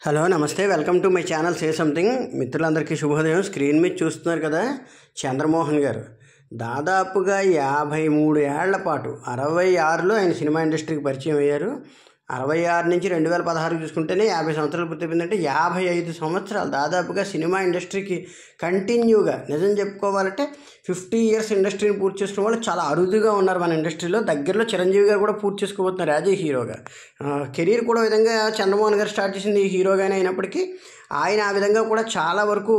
Hello నమస్తే welcome to my channel say something. మిత్రులందరికీ శుభోదయం. స్క్రీన్ మీద చూస్తున్నారు కదా, చంద్రమోహన్ గారు దాదాపుగా 53 ఏళ్ల పాటు 66లో ఆయన సినిమా ఇండస్ట్రీకి పరిచయం అయ్యారు. 66 నుంచి 2016 చూసుకుంటేనే 50 సంవత్సరాలు పూర్తయిందంటే 55 సంవత్సరాలు దాదాపుగా సినిమా ఇండస్ట్రీకి కంటిన్యూగా. నిజం చెప్పుకోవాలంటే 50 ఇయర్స్ ఇండస్ట్రీని పూర్తి చేసుకున్న వాళ్ళు చాలా అరుదుగా ఉన్నారు మన ఇండస్ట్రీలో. దగ్గరలో చిరంజీవి గారు కూడా పూర్తి చేసుకోబోతున్నారు యాజ్ ఏ హీరోగా. కెరీర్ కూడా విధంగా చంద్రమోహన్ గారు స్టార్ట్ చేసింది హీరోగానే అయినప్పటికీ ఆయన ఆ విధంగా కూడా చాలా వరకు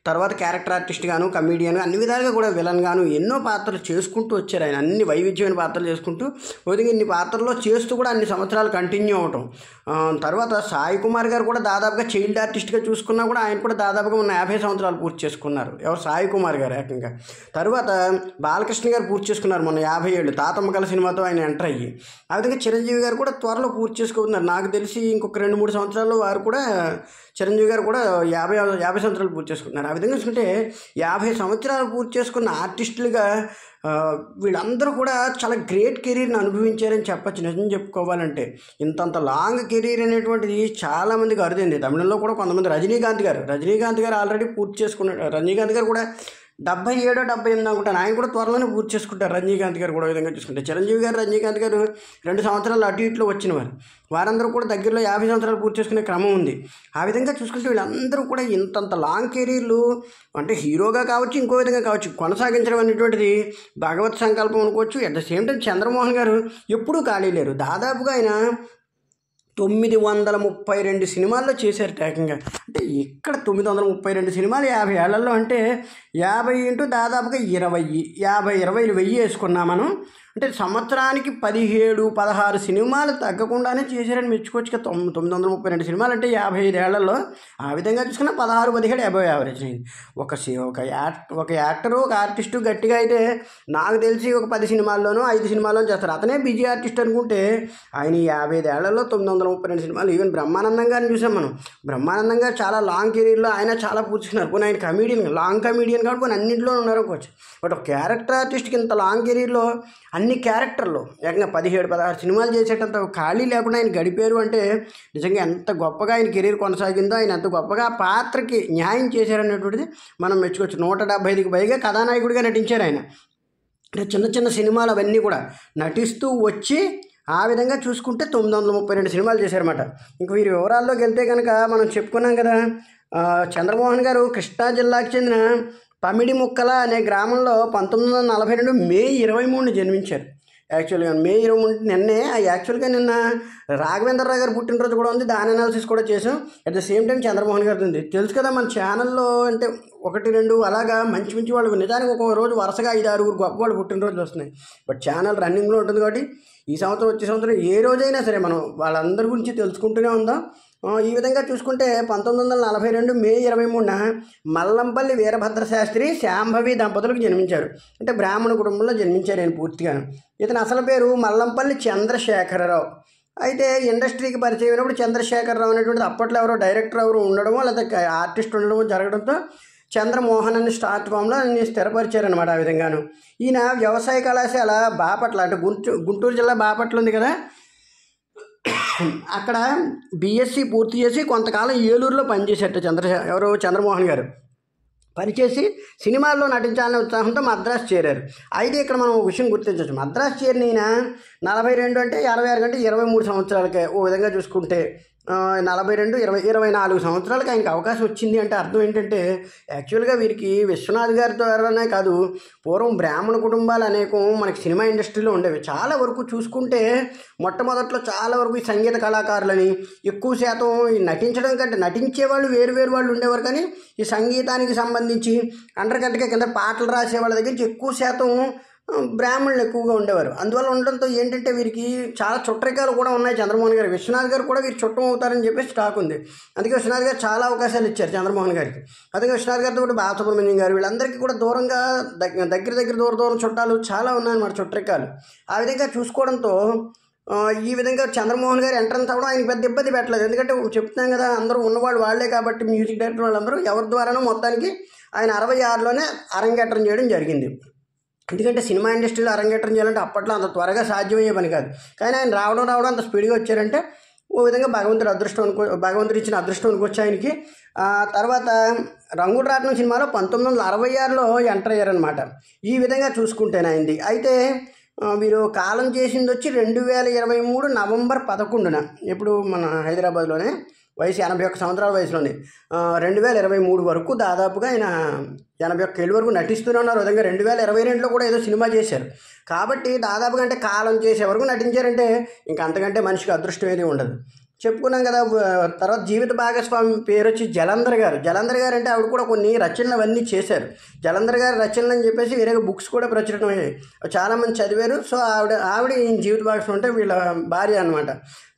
తర్వాత క్యారెక్టర్ ఆర్టిస్ట్ గాను, కమీడియన్ అన్ని విధాలుగా కూడా విలన్ గాను ఎన్నో పాత్రలు చేసుకుంటూ వచ్చారు. ఆయన అన్ని వైవిధ్యమైన పాత్రలు చేసుకుంటూ విధంగా ఇన్ని పాత్రల్లో చేస్తూ కూడా అన్ని సంవత్సరాలు కంటిన్యూ అవటం. తర్వాత సాయి కుమార్ గారు కూడా దాదాపుగా చైల్డ్ ఆర్టిస్ట్గా చూసుకున్నా కూడా ఆయన కూడా దాదాపుగా ఉన్న 50 సంవత్సరాలు పూర్తి చేసుకున్నారు. ఎవరు? సాయి కుమార్ గారు ఏకంగా. తర్వాత బాలకృష్ణ గారు పూర్తి చేసుకున్నారు మొన్న 50 ఏళ్ళు తాతమ్మకల సినిమాతో ఆయన ఎంటర్ అయ్యి. ఆ విధంగా చిరంజీవి గారు కూడా త్వరలో పూర్తి చేసుకుంటున్నారు. నాకు తెలిసి ఇంకొక 2-3 సంవత్సరాల్లో వారు కూడా చిరంజీవి గారు కూడా 50 సంవత్సరాలు పూర్తి చేసుకుంటున్నారు. ఆ విధంగా చూసుకుంటే 50 సంవత్సరాలు పూర్తి చేసుకున్న ఆర్టిస్టులుగా వీళ్ళందరూ కూడా చాలా గ్రేట్ కెరీర్ని అనుభవించారని చెప్పచ్చు. నిజం చెప్పుకోవాలంటే ఇంతంత లాంగ్ కెరీర్ అనేటువంటిది చాలామందికి అరుదైంది. తమిళంలో కూడా కొంతమంది రజనీకాంత్ గారు ఆల్రెడీ పూర్తి చేసుకున్నాడు. రజనీకాంత్ గారు కూడా 77, 78 అనుకుంటాను. ఆయన కూడా త్వరలోనే పూర్తి చేసుకుంటారు. రజనీకాంత్ గారు కూడా విధంగా చూసుకుంటే చిరంజీవి గారు, రజనీకాంత్ గారు 2 సంవత్సరాలు అటు ఇట్లో వచ్చిన వారందరూ కూడా దగ్గరలో 50 సంవత్సరాలు పూర్తి చేసుకునే క్రమం ఉంది. ఆ విధంగా చూసుకుంటే వీళ్ళందరూ కూడా ఇంతంత లాంగ్ కెరీర్లు అంటే హీరోగా కావచ్చు, ఇంకో విధంగా కావచ్చు కొనసాగించడం అనేటువంటిది భగవత్ సంకల్పం అనుకోవచ్చు. At the same time Chandramohan గారు ఎప్పుడూ ఖాళీ లేరు. దాదాపుగా ఆయన 932 సినిమాల్లో చేశారు ఏకంగా. అంటే ఇక్కడ 932 సినిమాలు 50 ఏళ్లలో అంటే 50 ఇంటూ దాదాపుగా 20 వేసుకున్నా మనం. అంటే సంవత్సరానికి 17-16 సినిమాలు తగ్గకుండానే చేశారని మెచ్చుకోవచ్చు. 932 సినిమాలు అంటే 55 ఏళ్లలో ఆ విధంగా చూసుకున్న 16-17 అబవ్ యావరేజ్ అయింది. ఒక యాక్టరు, ఒక ఆర్టిస్టు గట్టిగా అయితే నాకు తెలిసి ఒక 10 సినిమాల్లోనూ 5 సినిమాల్లోనూ చేస్తారు. అతనే బిజీ ఆర్టిస్ట్ అనుకుంటే ఆయన 55 ఏళ్లలో 932 సినిమాలు. ఈవెన్ బ్రహ్మానందం గారిని చూసాం మనం. బ్రహ్మానందం గారు చాలా లాంగ్ కెరీర్లో ఆయన చాలా పూర్చుకున్నారు. కొన్ని ఆయన లాంగ్ కమీడియన్ కాబట్టి కొన్ని అన్నింటిలో ఉన్నారు అనుకోవచ్చు. బట్ ఒక క్యారెక్టర్ ఆర్టిస్ట్కి ఇంత లాంగ్ కెరీర్లో అన్ని క్యారెక్టర్లో ఏకంగా 17-16 సినిమాలు చేసేటంత ఖాళీ లేకుండా ఆయన గడిపారు అంటే నిజంగా ఎంత గొప్పగా ఆయన కెరీర్ కొనసాగిందో, ఆయన ఎంత గొప్పగా పాత్రకి న్యాయం చేశారనేటువంటిది మనం మెచ్చుకోవచ్చు. 175కి పైగా కథానాయకుడిగా నటించారు ఆయన. అంటే చిన్న చిన్న సినిమాలు అవన్నీ కూడా నటిస్తూ వచ్చి ఆ విధంగా చూసుకుంటే 932 సినిమాలు చేశారన్నమాట. ఇంక వీరి వివరాల్లోకి వెళ్తే కనుక మనం చెప్పుకున్నాం కదా, చంద్రమోహన్ గారు కృష్ణా జిల్లాకు చెందిన పమిడిముక్కల అనే గ్రామంలో 1942 మే 23 జన్మించారు. యాక్చువల్గా మే 23 నిన్నే. నిన్న రాఘవేంద్రరావు గారు పుట్టినరోజు కూడా ఉంది. దాని అనాలిసిస్ కూడా చేసాం. At the same time Chandramohan గారిది ఉంది. తెలుసు కదా మన ఛానల్లో అంటే 1-2 అలాగా మంచి వాళ్ళు నిజానికి ఒక రోజు వరుసగా 5-6 గొప్ప వాళ్ళు పుట్టినరోజులు వస్తున్నాయి. బట్ ఛానల్ రన్నింగ్లో ఉంటుంది కాబట్టి ఈ సంవత్సరం వచ్చే సంవత్సరం ఏ రోజైనా సరే మనం వాళ్ళందరి గురించి తెలుసుకుంటూనే ఉందాం. ఈ విధంగా చూసుకుంటే 1942 మే 23న మల్లంపల్లి వీరభద్ర శాస్త్రి, శాంభవి దంపతులకు జన్మించారు. అంటే బ్రాహ్మణ కుటుంబంలో జన్మించారు ఆయన పూర్తిగాను. ఇతని అసలు పేరు మల్లంపల్లి చంద్రశేఖరరావు. అయితే ఇండస్ట్రీకి పరిచయం అయినప్పుడు చంద్రశేఖరరావు అనేటువంటిది అప్పట్లో ఎవరో డైరెక్టర్ ఎవరు ఉండడమో లేకపోతే ఆర్టిస్ట్ ఉండడమో జరగడంతో చంద్రమోహన్ అని స్టార్ట్ ఫామ్లో స్థిరపరిచారనమాట. ఆ విధంగాను ఈయన వ్యవసాయ కళాశాల బాపట్ల, అంటే గుంటూరు జిల్లా బాపట్ల ఉంది కదా, అక్కడ బీఎస్సీ పూర్తి చేసి కొంతకాలం ఏలూరులో పనిచేశారట చంద్రమోహన్ గారు. పనిచేసి సినిమాల్లో నటించాలనే ఉత్సాహంతో మద్రాసు చేరారు. అయితే ఇక్కడ మనం ఒక విషయం గుర్తించవచ్చు. మద్రాసు చేరిన ఈయన 42 అంటే 56 కంటే 23 సంవత్సరాలకే ఓ విధంగా చూసుకుంటే 42, 24 సంవత్సరాలకి ఆయనకు అవకాశం వచ్చింది. అంటే అర్థం ఏంటంటే యాక్చువల్గా వీరికి విశ్వనాథ్ గారి ద్వారానే కాదు, పూర్వం బ్రాహ్మణ కుటుంబాలు అనేకం మనకి సినిమా ఇండస్ట్రీలో ఉండేవి. చాలా వరకు చూసుకుంటే మొట్టమొదట్లో చాలా వరకు ఈ సంగీత కళాకారులని ఎక్కువ శాతం నటించడం కంటే నటించేవాళ్ళు వేరు వాళ్ళు ఉండేవారు. కానీ ఈ సంగీతానికి సంబంధించి అండర్కట్గా కింద పాటలు రాసే వాళ్ళ దగ్గర నుంచి ఎక్కువ శాతం బ్రాహ్మణులు ఎక్కువగా ఉండేవారు. అందువల్ల ఉండడంతో ఏంటంటే వీరికి చాలా చుట్టరికాలు కూడా ఉన్నాయి చంద్రమోహన్ గారు. విశ్వనాథ్ గారు కూడా వీరు చుట్టం అవుతారని చెప్పేసి స్టాక్ ఉంది. అందుకే విశ్వనాథ్ గారు చాలా అవకాశాలు ఇచ్చారు చంద్రమోహన్ గారికి. అదే విశ్వనాథ్ గారితో కూడా బాలసుబ్రహ్మణ్యం గారు వీళ్ళందరికీ కూడా దూరంగా దగ్గర దూరం చుట్టాలు చాలా ఉన్నాయన్నమాట, చుట్టరికాలు. ఆ విధంగా చూసుకోవడంతో ఈ విధంగా చంద్రమోహన్ గారు ఎంట్రన్స్ అవ్వడం ఆయనకి పెద్ద ఇబ్బంది పెట్టలేదు. ఎందుకంటే చెప్తున్నాం కదా, అందరూ ఉన్నవాళ్ళు వాళ్లే కాబట్టి మ్యూజిక్ డైరెక్టర్ వాళ్ళందరూ ఎవరి ద్వారానో మొత్తానికి ఆయన 66లోనే అరంగేట్రం చేయడం జరిగింది. ఎందుకంటే సినిమా ఇండస్ట్రీలో అరంగేట్రం చేయాలంటే అప్పట్లో అంత త్వరగా సాధ్యమయ్యే పని కాదు. కానీ ఆయన రావడం అంత స్పీడ్గా వచ్చారంటే ఓ విధంగా భగవంతుడు ఇచ్చిన అదృష్టం అనుకోవచ్చు ఆయనకి. తర్వాత రంగుల రాట్నం సినిమాలో 1966లో ఎంటర్ అయ్యారనమాట. ఈ విధంగా చూసుకుంటేనే అయింది. అయితే వీరు కాలం చేసింది వచ్చి 2023 నవంబర్ 11న, ఇప్పుడు మన హైదరాబాద్లోనే, వయసు 81 సంవత్సరాల వయసులోనే 2023 వరకు దాదాపుగా ఆయన 81 ఏళ్ళ వరకు నటిస్తూనే ఉన్నారు. విధంగా 2022లో కూడా ఏదో సినిమా చేశారు. కాబట్టి దాదాపుగా అంటే కాలం చేసే వరకు నటించారంటే ఇంకా అంతకంటే మనిషికి అదృష్టం ఏది ఉండదు. చెప్పుకున్నాం కదా. తర్వాత జీవిత భాగస్వామి పేరు వచ్చి జలంధర్ గారు. జలంధర్ గారు అంటే ఆవిడ కూడా కొన్ని రచనలు అవన్నీ చేశారు. జలంధర్ గారి రచనలు అని చెప్పేసి వేరే బుక్స్ కూడా ప్రచురితం అయ్యాయి, చాలామంది చదివారు. సో ఆవిడ జీవిత భాగస్వామి అంటే వీళ్ళ భార్య అనమాట.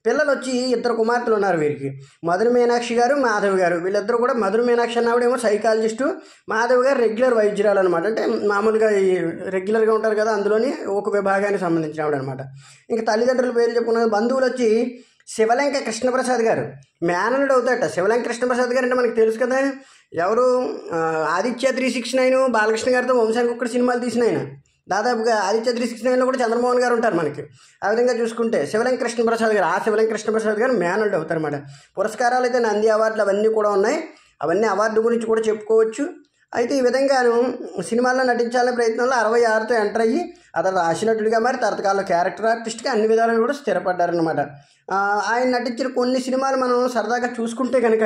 పిల్లలు వచ్చి 2 కుమార్తెలు ఉన్నారు వీరికి, మధుర మీనాక్షి గారు, మాధవి గారు. వీళ్ళిద్దరూ కూడా, మధుర మీనాక్షి అన్నవాడేమో సైకాలజిస్టు, మాధవి గారు రెగ్యులర్ వైద్యురాలు అనమాట. అంటే మామూలుగా ఈ రెగ్యులర్గా ఉంటారు కదా, అందులోని ఒక విభాగానికి సంబంధించిన ఆవిడ అనమాట. ఇంకా తల్లిదండ్రుల పేర్లు చెప్పుకున్న బంధువులు వచ్చి శివలంక కృష్ణప్రసాద్ గారు, మేనల్లుడు అవుతాట. శివలంక కృష్ణప్రసాద్ గారు అంటే మనకు తెలుసు కదా, ఎవరు ఆదిత్య 369 బాలకృష్ణ గారితో వంశానికి ఒక్కటి సినిమాలు తీసిన ఆయన. దాదాపుగా ఆదిత్య 369లో కూడా చంద్రమోహన్ గారు ఉంటారు మనకి. ఆ విధంగా చూసుకుంటే శివలంక కృష్ణప్రసాద్ గారు, శివలంక కృష్ణప్రసాద్ గారు మేనల్లుడు అవుతారన్నమాట. పురస్కారాలు అయితే నంది అవార్డులు అవన్నీ కూడా ఉన్నాయి. అవన్నీ అవార్డు గురించి కూడా చెప్పుకోవచ్చు. అయితే ఈ విధంగాను సినిమాల్లో నటించాలనే ప్రయత్నంలో 66తో ఎంటర్ అయ్యి అతను ఆశనటుడిగా మరి తరతకాల క్యారెక్టర్ ఆర్టిస్ట్గా అన్ని విధాలుగా కూడా స్థిరపడ్డారనమాట. ఆయన నటించిన కొన్ని సినిమాలు మనం సరదాగా చూసుకుంటే కనుక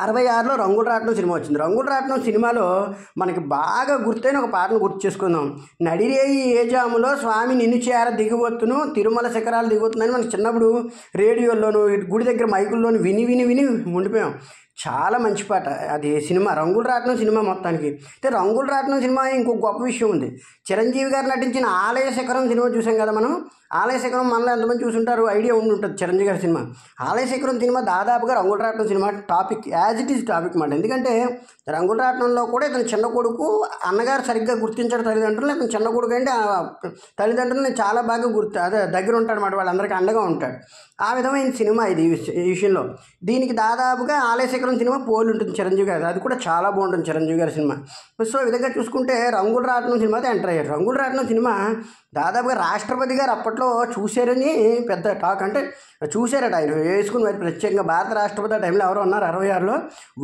66లో రంగుల రాట్నం సినిమా వచ్చింది. రంగుల రాట్నం సినిమాలో మనకి బాగా గుర్తైన ఒక పాటను గుర్తు చేసుకుందాం. నడిరేయి ఏ జాములో స్వామి నిన్ను చేర దిగబోతును, తిరుమల శిఖరాలు దిగబోతుందని మనకి చిన్నప్పుడు రేడియోల్లోనూ గుడి దగ్గర మైకుల్లోనూ విని విని విని ఉండిపోయాం. చాలా మంచి పాట అది. సినిమా రంగుల రాట్నం సినిమా మొత్తానికి. అయితే రంగుల రాట్నం సినిమా ఇంకో గొప్ప విషయం ఉంది. చిరంజీవి గారు నటించిన ఆలయ శిఖరం సినిమా చూసాం కదా మనం. ఆలయ శిఖరం మనలో ఎంతమంది చూసుంటారు, ఐడియా ఉండి ఉంటుంది చిరంజీవి గారి సినిమా. ఆలయ శిఖరం సినిమా దాదాపుగా రంగుల రాట్నం cinema topic, as it is topic మాట. ఎందుకంటే రంగుల రాట్నంలో కూడా ఇతను చిన్న కొడుకు, అన్నగారు సరిగ్గా గుర్తించాడు తల్లిదండ్రులు. ఇతను చిన్న కొడుకు అంటే తల్లిదండ్రులు చాలా బాగా దగ్గర ఉంటాడు అన్నమాట, వాళ్ళందరికీ అండగా ఉంటాడు. ఆ విధమైన సినిమా ఇది. ఈ విషయంలో దీనికి దాదాపుగా ఆలయ శిఖరం సినిమా పోలి ఉంటుంది చిరంజీవి గారు. అది కూడా చాలా బాగుంటుంది చిరంజీవి గారి సినిమా. సో ఈ విధంగా చూసుకుంటే రంగుల రాట్నం సినిమాతో ఎంటర్ అయ్యారు. రంగుల రాట్నం సినిమా దాదాపుగా రాష్ట్రపతి గారు అప్పట్లో చూశారని పెద్ద టాక్. అంటే చూశారట ఆయన వేసుకుని, మరి ప్రత్యేకంగా భారత రాష్ట్రపతి ఆ టైంలో ఎవరో ఉన్నారు 66లో,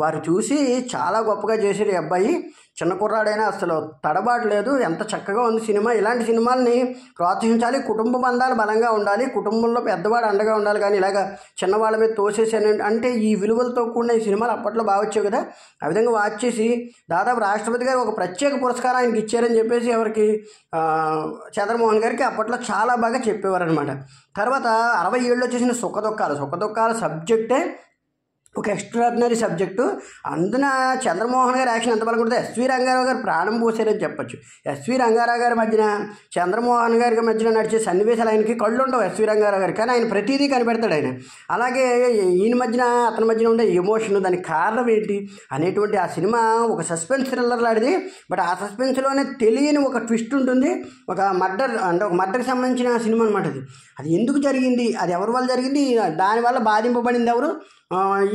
వారు చూసి చాలా గొప్పగా చేశారు ఈ అబ్బాయి, చిన్న కుర్రాడైనా అసలు తడబాటు, ఎంత చక్కగా ఉంది సినిమా. ఇలాంటి సినిమాల్ని ప్రోత్సహించాలి, కుటుంబ బంధాలు బలంగా ఉండాలి, కుటుంబంలో పెద్దవాడు అండగా ఉండాలి. కానీ ఇలాగ చిన్నవాళ్ళ మీద తోసేసాను అంటే ఈ విలువలతో కూడిన ఈ సినిమాలు అప్పట్లో బాగా వచ్చాయి కదా. ఆ విధంగా వాచ్ చేసి దాదాపు రాష్ట్రపతి గారు ఒక ప్రత్యేక పురస్కారం ఆయనకి ఇచ్చారని చెప్పేసి ఎవరికి, చంద్రమోహన్ గారికి అప్పట్లో చాలా బాగా చెప్పేవారు అనమాట. తర్వాత 67లో చేసిన సుఖదుఖాల సబ్జెక్టే ఒక ఎక్స్ట్రాడినరీ సబ్జెక్టు. అందున చంద్రమోహన్ గారి యాక్షన్ ఎంత బలంగా ఉంటుంది. ఎస్వి రంగారావు గారు ప్రాణం పోసారని చెప్పచ్చు. ఎస్వి రంగారావు గారి మధ్యన చంద్రమోహన్ గారి మధ్యన నడిచే సన్నివేశాలు ఆయనకి కళ్ళు ఉండవు ఎస్వి రంగారావు గారు, కానీ ఆయన ప్రతిదీ కనిపెడతాడు ఆయన. అలాగే ఈయన మధ్యన అతని మధ్యన ఉండే ఎమోషన్, దానికి కారణం ఏంటి అనేటువంటి ఆ సినిమా ఒక సస్పెన్స్ థ్రిల్లర్ లాంటిది. బట్ ఆ సస్పెన్స్లోనే తెలియని ఒక ట్విస్ట్ ఉంటుంది. ఒక మర్డర్, అంటే ఒక మర్డర్కి సంబంధించిన సినిమా అనమాట అది. అది ఎందుకు జరిగింది, అది ఎవరి వల్ల జరిగింది, దానివల్ల బాధింపబడింది ఎవరు,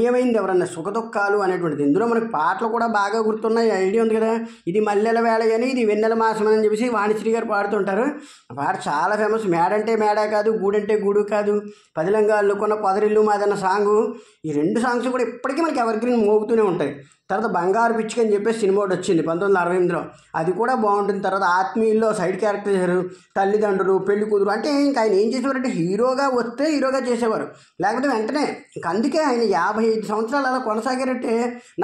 ఏమైంది ఎవరన్నా, సుఖదుఖాలు అనేటువంటిది. ఇందులో మనకి పాటలు కూడా బాగా గుర్తున్నాయి, ఐడియా ఉంది కదా. ఇది మల్లెల వేళ అని, ఇది వెన్నెల మాసం అని చెప్పేసి వాణిశ్రీ గారు పాడుతుంటారు. ఆ పాట చాలా ఫేమస్. మేడంటే మేడ కాదు, గూడంటే గూడు కాదు, పదిలంగా అల్లుకున్న పొదరిల్లు మాదన్న సాంగు. ఈ 2 సాంగ్స్ కూడా ఇప్పటికీ మనకి ఎవర్ గ్రీన్ మోగుతూనే ఉంటాయి. తర్వాత బంగారు పిచ్చిక అని చెప్పేసి సినిమా ఒకటి వచ్చింది 1968లో, అది కూడా బాగుంటుంది. తర్వాత ఆత్మీయుల్లో సైడ్ క్యారెక్టర్ చేశారు, తల్లిదండ్రులు, పెళ్లి కూతురు. అంటే ఇంకా ఆయన ఏం చేసేవారంటే హీరోగా వస్తే హీరోగా చేసేవారు, లేకపోతే వెంటనే ఇంక అందుకే ఆయన 55 సంవత్సరాలు అలా కొనసాగారంటే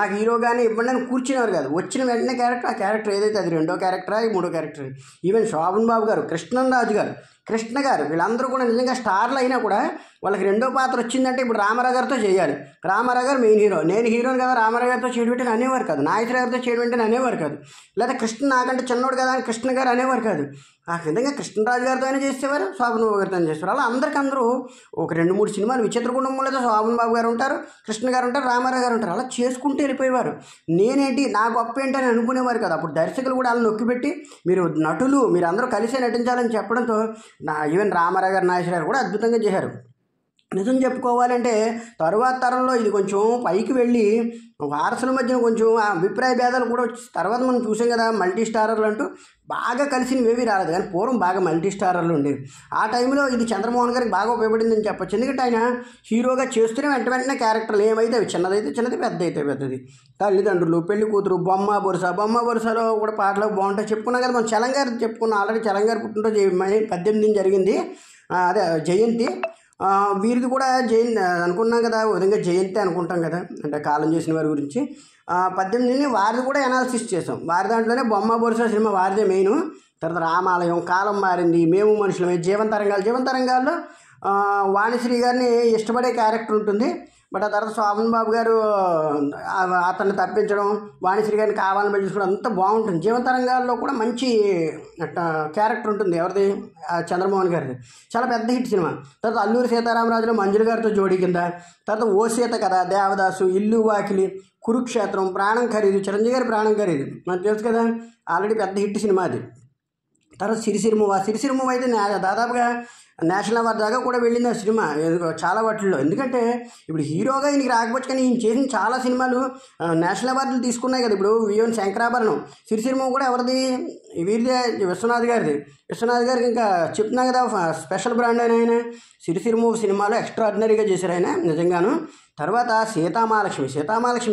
నాకు హీరోగానే ఇవ్వండి అని కూర్చునేవారు కాదు. వచ్చిన వెంటనే క్యారెక్టర్, ఆ క్యారెక్టర్ ఏదైతే అది 2వ క్యారెక్టరా 3వ క్యారెక్టర్. ఈవెన్ శోభన్ బాబు గారు, కృష్ణరాజు గారు, కృష్ణ గారు, వీళ్ళందరూ కూడా నిజంగా స్టార్లు అయినా కూడా వాళ్ళకి 2వ పాత్ర వచ్చిందంటే ఇప్పుడు రామారావు గారితో చేయాలి. రామారావు గారు మెయిన్ హీరో, నేను హీరోని కదా రామారావు గారితో చేయడం అంటే అనేవారు కాదు, నాగేశ్వర గారితో చేయడం అంటే అనేవారు కాదు, లేదా కృష్ణ నాకంటే చిన్నోడు కదా అని కృష్ణ గారు అనేవారు కాదు. ఆ విధంగా కృష్ణరాజు గారితో అయినా చేసేవారు, శోభన్ బాబు గారితో చేసేవారు. అలా అందరికందరూ ఒక 2-3 సినిమాలు విచిత్ర కుటుంబంలో శోభన్ బాబు గారు ఉంటారు, కృష్ణ గారు ఉంటారు, రామారావు గారు ఉంటారు. అలా చేసుకుంటూ వెళ్ళిపోయేవారు. నేనేంటి నా గొప్ప ఏంటి అని అనుకునేవారు కదా. అప్పుడు దర్శకులు కూడా వాళ్ళు నొక్కిపెట్టి మీరు నటులు, మీరు అందరూ కలిసే నటించాలని చెప్పడంతో ఈవెన్ రామారావు గారు, నాగేశ్వర గారు కూడా అద్భుతంగా చేశారు. నిజం చెప్పుకోవాలంటే తరువాత తరంలో ఇది కొంచెం పైకి వెళ్ళి వారసుల మధ్యన కొంచెం అభిప్రాయ భేదాలు కూడా వచ్చి తర్వాత మనం చూసాం కదా, మల్టీ స్టారర్లు అంటూ బాగా కలిసినవేవి రాలేదు. కానీ పూర్వం బాగా మల్టీ స్టారర్లు ఉండేవి. ఆ టైంలో ఇది చంద్రమోహన్ గారికి బాగా ఉపయోగపడిందని చెప్పొచ్చు. ఎందుకంటే ఆయన హీరోగా చేస్తూనే వెంటనే క్యారెక్టర్లు ఏమైతే అవి చిన్నదైతే చిన్నది, పెద్ద అయితే పెద్దది, తల్లిదండ్రులు, పెళ్లి కూతురు, బొమ్మ బొరుసలో కూడా పాటలు బాగుంటాయి. చెప్పుకున్నాం కదా మనం, చలంగారు చెప్పుకున్నాం ఆల్రెడీ. చలంగారు పుట్టినరోజు 18 జరిగింది, అదే జయంతి. వీరిది కూడా జయంతి అనుకున్నాం కదా, విధంగా జయంతి అనుకుంటాం కదా, అంటే కాలం చేసిన వారి గురించి. 18 వారిది కూడా అనాలిసిస్ చేసాం. వారి దాంట్లోనే బొమ్మ బొరుస సినిమా వారిదే మెయిన్. తర్వాత రామాలయం, కాలం మారింది, మేము మనుషులమే, జీవన తరంగాల్లో వాణిశ్రీ గారిని ఇష్టపడే క్యారెక్టర్ ఉంటుంది. బట్ ఆ తర్వాత శోభన్ బాబు గారు అతన్ని తప్పించడం, వాణిశ్రీ గారిని కావాలని పెంచుకోవడం అంతా బాగుంటుంది. జీవన తరంగాల్లో కూడా మంచి క్యారెక్టర్ ఉంటుంది. ఎవరిది? చంద్రమోహన్ గారిది. చాలా పెద్ద హిట్ సినిమా. తర్వాత అల్లూరి సీతారామరాజులో మంజుల గారితో జోడీ కింద. తర్వాత ఓ సీత కథ, దేవదాసు, ఇల్లు వాకిలి, కురుక్షేత్రం, ప్రాణం ఖరీదు, చిరంజీవి గారి ప్రాణం ఖరీదు మనకు తెలుసు కదా, ఆల్రెడీ పెద్ద హిట్ సినిమా అది. తర్వాత సిరిసిరిమువ అయితే దాదాపుగా నేషనల్ అవార్డు దాకా కూడా వెళ్ళింది ఆ సినిమా చాలా వాటిల్లో. ఎందుకంటే ఇప్పుడు హీరోగా ఈయనకి రాకపోవచ్చు, కానీ ఈయన చేసిన చాలా సినిమాలు నేషనల్ అవార్డులు తీసుకున్నాయి కదా. ఇప్పుడు ఈవెన్ శంకరాభరణం, సిరిసిరిమువ కూడా ఎవరిది? వీరిదే, విశ్వనాథ్ గారిది. విశ్వనాథ్ గారికి ఇంకా చెప్తున్నా కదా స్పెషల్ బ్రాండ్ అయిన ఆయన. సిరిసిరిమువ సినిమాలో ఎక్స్ట్రాడినరీగా చేశారు ఆయన నిజంగాను. తర్వాత సీతామహాలక్ష్మి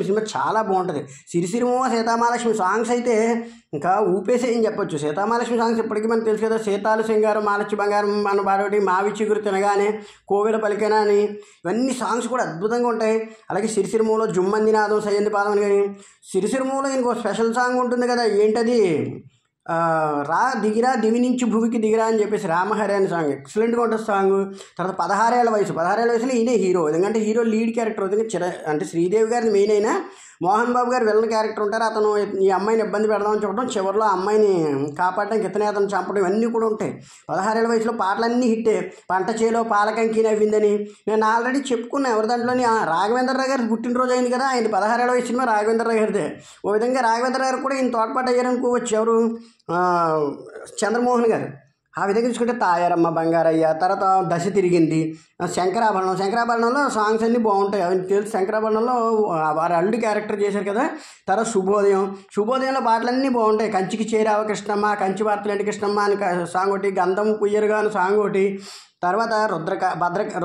సినిమా చాలా బాగుంటుంది. సిరిసిరిమువ సీతామహాలక్ష్మి సాంగ్స్ అయితే ఇంకా ఊపేసేయని చెప్పొచ్చు. సీతామహాలక్ష్మి సాంగ్స్ ఇప్పటికీ మనకు తెలుసు కదా, సీతాలు సింగారం, మాలచ్చి బంగారం, మన బాడోటి, మావి చిగురు తినగానే, కోవెల పలికేనా అని, ఇవన్నీ సాంగ్స్ కూడా అద్భుతంగా ఉంటాయి. అలాగే సిరిసిరిమువలో జుమ్మంది నాదం సయ్యంది పాదం అని. కానీ సిరిసిరిమువలో ఇంకో స్పెషల్ సాంగ్ ఉంటుంది కదా, ఏంటది? దివి నుంచి భూమికి దిగిరా అని చెప్పేసి రామహరి అనే సాంగ్ ఎక్సలెంట్గా ఉంటుంది సాంగ్. తర్వాత 16 ఏళ్ల వయసులో ఈయనే హీరో. ఎందుకంటే హీరో లీడ్ క్యారెక్టర్ అవుతుంది. అంటే శ్రీదేవి గారిని మెయిన్ అయినా మోహన్ బాబు గారు విలన్ క్యారెక్టర్ ఉంటారు. అతను ఈ అమ్మాయిని ఇబ్బంది పెడదామని చెప్పడం, చివరిలో అమ్మాయిని కాపాడడానికి అతను చంపడం, ఇవన్నీ కూడా ఉంటాయి. 16 ఏళ్ల వయసులో పాటలన్నీ హిట్టే. పంట చేలో పాలకంకి నవ్విందని నేను ఆల్రెడీ చెప్పుకున్నా. ఎవరి దాంట్లోని రాఘవేంద్రరావు గారి పుట్టినరోజు అయింది కదా, ఆయన 16 ఏళ్ల వయసు సినిమా రాఘవేంద్రరావు గారిదే. ఓ విధంగా రాఘవేంద్రరావు గారు కూడా ఈయన తోడ్పాటు అయ్యారనుకోవచ్చు. ఎవరు? చంద్రమోహన్ గారు. ఆ విధంగా చూసుకుంటే తాయారమ్మ, బంగారయ్య, తర్వాత దశ తిరిగింది, శంకరాభరణంలో సాంగ్స్ అన్నీ బాగుంటాయి. అవి తెలుసు. శంకరాభరణంలో వారు అల్లుడి క్యారెక్టర్ చేశారు కదా. తర్వాత శుభోదయంలో పాటలన్నీ బాగుంటాయి. కంచికి చేరావ కృష్ణమ్మ, కంచి వార్తలేంటి కృష్ణమ్మ అని సాంగ్ ఒకటి, గంధం పుయ్యరుగా అని సాంగ్ ఒకటి. తర్వాత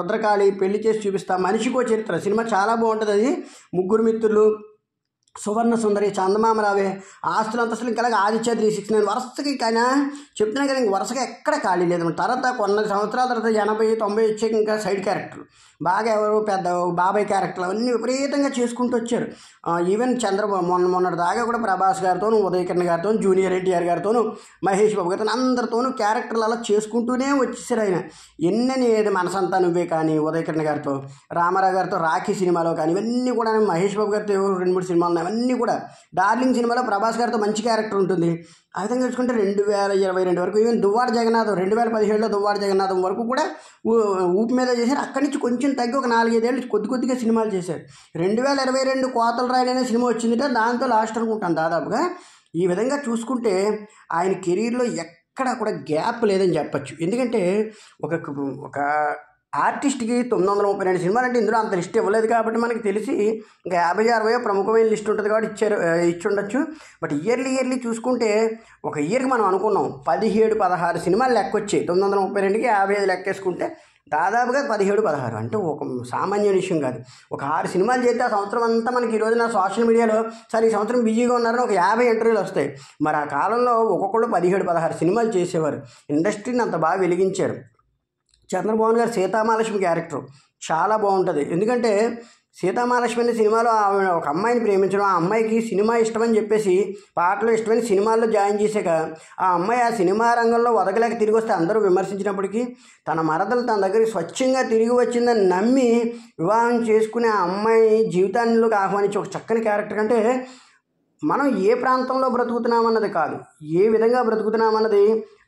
రుద్రకాళి, పెళ్లి చేసి చూపిస్తా, మనిషికో చరిత్ర సినిమా చాలా బాగుంటుంది. అది ముగ్గురు మిత్రులు, సువర్ణ సుందరి, చందమామ రావే, ఆస్తులు అంతస్తులు, ఇంకా ఆదిత్య 369 వరుసకి. కానీ చెప్తున్నా కదా, ఇంక వరుసగా ఎక్కడ ఖాళీ లేదు. తర్వాత కొన్ని సంవత్సరాల తర్వాత 80, 90 వచ్చాక ఇంకా సైడ్ క్యారెక్టర్లు బాగా, ఎవరు పెద్ద బాబాయ్ క్యారెక్టర్లు అవన్నీ విపరీతంగా చేసుకుంటూ వచ్చారు. ఈవెన్ మొన్నటి దాకా కూడా ప్రభాస్ గారితోనూ, ఉదయ్ కిరణ్ గారితో, జూనియర్ ఎన్టీఆర్ గారితోనూ, మహేష్ బాబు గారితో అందరితోనూ క్యారెక్టర్లు అలా చేసుకుంటూనే వచ్చేసారు ఆయన. ఎన్నని మనసంతా నువ్వే కానీ ఉదయ్ కిరణ్ గారితో, రామారావు గారితో రాఖీ సినిమాలో కానీ, ఇవన్నీ కూడా మహేష్ బాబు గారితో 2-3 సినిమాలు ఉన్నాయి. అవన్నీ కూడా డార్లింగ్ సినిమాలో ప్రభాస్ గారితో మంచి క్యారెక్టర్ ఉంటుంది. ఆ విధంగా చూసుకుంటే 2022 వరకు, ఈవెన్ దువ్వాడ జగన్నాథం 2017లో దువ్వాడ జగన్నాథం వరకు కూడా ఊపి మీద చేశారు. అక్కడి నుంచి కొంచెం తగ్గి ఒక 4-5 ఏళ్ళు కొద్దిగా సినిమాలు చేశారు. 2022 కోతల రాయలు అనే సినిమా వచ్చిందంటే దాంతో లాస్ట్ అనుకుంటాను దాదాపుగా. ఈ విధంగా చూసుకుంటే ఆయన కెరీర్లో ఎక్కడా కూడా గ్యాప్ లేదని చెప్పచ్చు. ఎందుకంటే ఒక ఆర్టిస్ట్కి 932 సినిమాలు అంటే ఇందులో అంత లిస్ట్ ఇవ్వలేదు కాబట్టి మనకి తెలిసి ఇంకా 50-60 ప్రముఖమైన లిస్ట్ ఉంటుంది కాబట్టి ఇచ్చి ఉండొచ్చు. బట్ ఇయర్లీ చూసుకుంటే ఒక ఇయర్కి మనం అనుకున్నాం 17-16 సినిమాలు లెక్కొచ్చాయి. 932కి 55 లెక్కేసుకుంటే దాదాపుగా 17-16 అంటే ఒక సామాన్య విషయం కాదు. ఒక 6 సినిమాలు చేస్తే ఆ సంవత్సరం అంతా మనకి ఈ రోజున సోషల్ మీడియాలో సరే ఈ సంవత్సరం బిజీగా ఉన్నారని ఒక 50 ఇంటర్వ్యూలు వస్తాయి. మరి ఆ కాలంలో ఒక్కొక్కళ్ళు 17-16 సినిమాలు చేసేవారు. ఇండస్ట్రీని అంత బాగా వెలిగించారు. చంద్రమోహన్ గారు సీతామహాలక్ష్మి క్యారెక్టర్ చాలా బాగుంటుంది. ఎందుకంటే సీతామహాలక్ష్మి అనే సినిమాలో ఒక అమ్మాయిని ప్రేమించడం, ఆ అమ్మాయికి సినిమా ఇష్టమని చెప్పేసి పాటలు ఇష్టమని సినిమాల్లో జాయిన్ చేశాక ఆ అమ్మాయి ఆ సినిమా రంగంలో వదగలేక తిరిగి వస్తే అందరూ విమర్శించినప్పటికీ తన మరదలు తన దగ్గరికి స్వచ్ఛంగా తిరిగి వచ్చిందని నమ్మి వివాహం చేసుకునే ఆ అమ్మాయి జీవితాల్లోకి ఆహ్వానించే ఒక చక్కని క్యారెక్టర్. అంటే మనం ఏ ప్రాంతంలో బ్రతుకుతున్నామన్నది కాదు, ఏ విధంగా బ్రతుకుతున్నామన్నది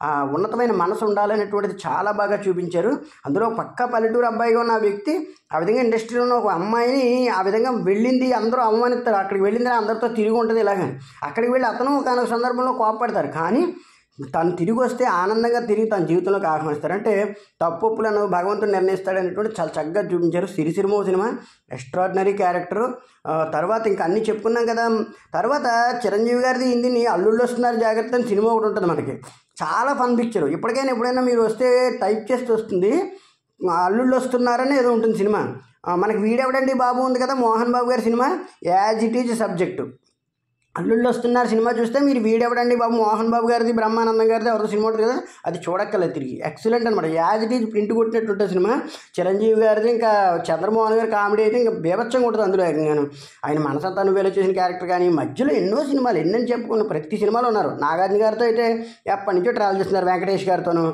ఆ ఉన్నతమైన మనసు ఉండాలనేటువంటిది చాలా బాగా చూపించారు. అందులో పక్కా పల్లెటూరు అబ్బాయిగా ఉన్న ఆ వ్యక్తి ఆ విధంగా ఇండస్ట్రీలో ఉన్న ఒక అమ్మాయిని ఆ విధంగా వెళ్ళింది, అందరూ అవమానిస్తారు. అక్కడికి వెళ్ళిందని అందరితో తిరిగి ఉంటుంది. ఇలాగని అక్కడికి వెళ్ళి అతను ఒక సందర్భంలో కోపపడతారు. కానీ తను తిరిగి వస్తే ఆనందంగా తిరిగి తన జీవితంలోకి ఆహ్వానిస్తారు. అంటే తప్పులను భగవంతుడు నిర్ణయిస్తాడు అనేటువంటి చాలా చక్కగా చూపించారు. సిరిసిరిమో సినిమా ఎక్స్ట్రాడినరీ క్యారెక్టరు. తర్వాత ఇంకా అన్నీ చెప్పుకున్నాం కదా. తర్వాత చిరంజీవి గారిది హిందీని అల్లుళ్ళు వస్తున్నారు జాగ్రత్త అని సినిమా ఒకటి ఉంటుంది మనకి. చాలా ఫన్ పిక్చరు. ఇప్పటికైనా ఎప్పుడైనా మీరు వస్తే టైప్ చేస్తే వస్తుంది, అల్లుళ్ళు వస్తున్నారని ఏదో ఉంటుంది సినిమా. మనకి వీడెవడండి బాబు ఉంది కదా, మోహన్ బాబు గారి cinema, as it is subject. అల్లుళ్ళు వస్తున్నారు సినిమా చూస్తే మీరు వీడెవడండి బాబు, మోహన్ బాబు గారిది, బ్రహ్మానందం గారిది ఎవరిదో సినిమా ఉంటుంది కదా, అది చూడక్కర్లేదు తిరిగి. ఎక్సలెంట్ అనమాట. యాజ్ ఇట్ ఈజ్ ప్రింట్ కొట్టినట్టు సినిమా. చిరంజీవి గారిది ఇంకా చంద్రమోహన్ గారి కామెడీ అయితే ఇంకా బీభత్సంగా ఉంటుంది అందులో. ఏకంగాను ఆయన మనసంతా నువ్వేలో చేసిన క్యారెక్టర్ కానీ మధ్యలో ఎన్నో సినిమాలు ఎన్నని చెప్పుకున్న ప్రతి సినిమాలో ఉన్నారు. నాగార్జున గారితో అయితే ఎప్పటి నుంచో ట్రావెల్ చేస్తున్నారు, వెంకటేష్ గారితోనూ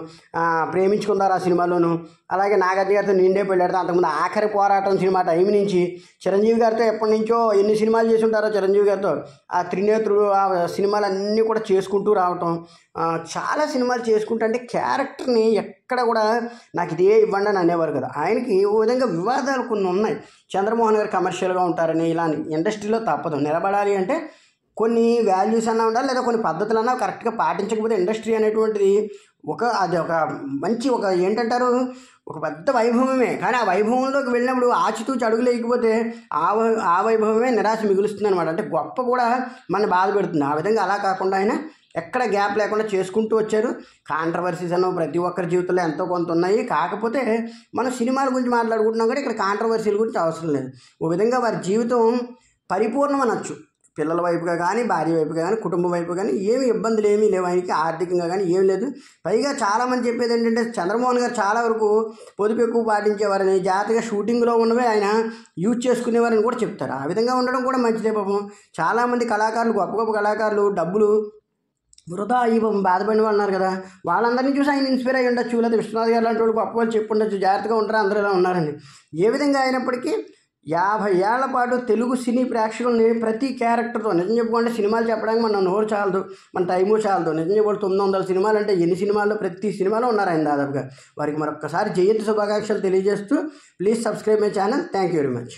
ప్రేమించుకున్నారు ఆ సినిమాలోను. అలాగే నాగార్జున గారితో నిండే పెళ్ళాడుతూ అంతకుముందు ఆఖరి పోరాటం సినిమా టైం నుంచి చిరంజీవి గారితో ఎప్పటి నుంచో ఎన్ని సినిమాలు చేసి ఉంటారో చిరంజీవి గారితో. ఆ త్రినేత్రుడు ఆ సినిమాలన్నీ కూడా చేసుకుంటూ రావటం, చాలా సినిమాలు చేసుకుంటూ, అంటే క్యారెక్టర్ని ఎక్కడ కూడా నాకు ఇదే ఇవ్వండి అని అనేవారు కదా. ఆయనకి ఓ విధంగా వివాదాలు కొన్ని ఉన్నాయి. చంద్రమోహన్ గారు కమర్షియల్గా ఉంటారని ఇలా ఇండస్ట్రీలో తప్పదు. నిలబడాలి అంటే కొన్ని వాల్యూస్ అన్నా ఉండాలి, లేదా కొన్ని పద్ధతులు అన్నా కరెక్ట్గా పాటించకపోతే ఇండస్ట్రీ అనేటువంటిది అది ఒక మంచి ఏంటంటారు, ఒక పెద్ద వైభవమే. కానీ ఆ వైభవంలోకి వెళ్ళినప్పుడు ఆచితూచి అడుగులు వేయకపోతే ఆ వైభవమే నిరాశ మిగులుస్తుంది అనమాట. అంటే గొప్ప కూడా మన బాధ పెడుతుంది. ఆ విధంగా అలా కాకుండా ఆయన ఎక్కడ గ్యాప్ లేకుండా చేసుకుంటూ వచ్చారు. కాంట్రవర్సీస్ అన్న ప్రతి ఒక్కరి జీవితంలో ఎంతో కొంత ఉన్నాయి. కాకపోతే మనం సినిమాల గురించి మాట్లాడుకుంటున్నాం కానీ ఇక్కడ కాంట్రవర్సీల గురించి అవసరం లేదు. ఓ విధంగా వారి జీవితం పరిపూర్ణం అనొచ్చు. పిల్లల వైపుగా కానీ, భార్య వైపుగా కానీ, కుటుంబం వైపు కానీ ఏమి ఇబ్బందులు ఏమీ లేవు ఆయనకి, ఆర్థికంగా కానీ ఏం లేదు. పైగా చాలామంది చెప్పేది ఏంటంటే చంద్రమోహన్ గారు చాలా వరకు పొదుపు ఎక్కువ పాటించేవారని, జాగ్రత్తగా షూటింగ్లో ఉన్నవే ఆయన యూజ్ చేసుకునేవారని కూడా చెప్తారు. ఆ విధంగా ఉండడం కూడా మంచిదే పాపం. చాలామంది కళాకారులు, గొప్ప గొప్ప కళాకారులు డబ్బులు వృధా ఈ బాధపడిన వాళ్ళు ఉన్నారు కదా, వాళ్ళందరినీ చూసి ఆయన ఇన్స్పైర్ అయ్యి ఉండొచ్చు. లేదా విశ్వనాథ్ గారు లాంటి వాళ్ళు గొప్ప వాళ్ళు చెప్పి ఉండొచ్చు, జాగ్రత్తగా ఉంటారు అందరూ ఇలా ఉన్నారని. ఏ విధంగా అయినప్పటికీ 50 ఏళ్ల పాటు తెలుగు సినీ ప్రేక్షకుల్ని ప్రతి క్యారెక్టర్తో, నిజం చెప్పుకోండి సినిమాలు చెప్పడానికి మన నోరు చాలదు, మన టైము చాలదు. నిజం చెప్పుకోండి 900 సినిమాలు అంటే ఎన్ని సినిమాల్లో ప్రతి సినిమాలో ఉన్నారు ఆయన దాదాపుగా. వారికి మరొకసారి జయంతి శుభాకాంక్షలు తెలియజేస్తూ please subscribe my channel. Thank you very much.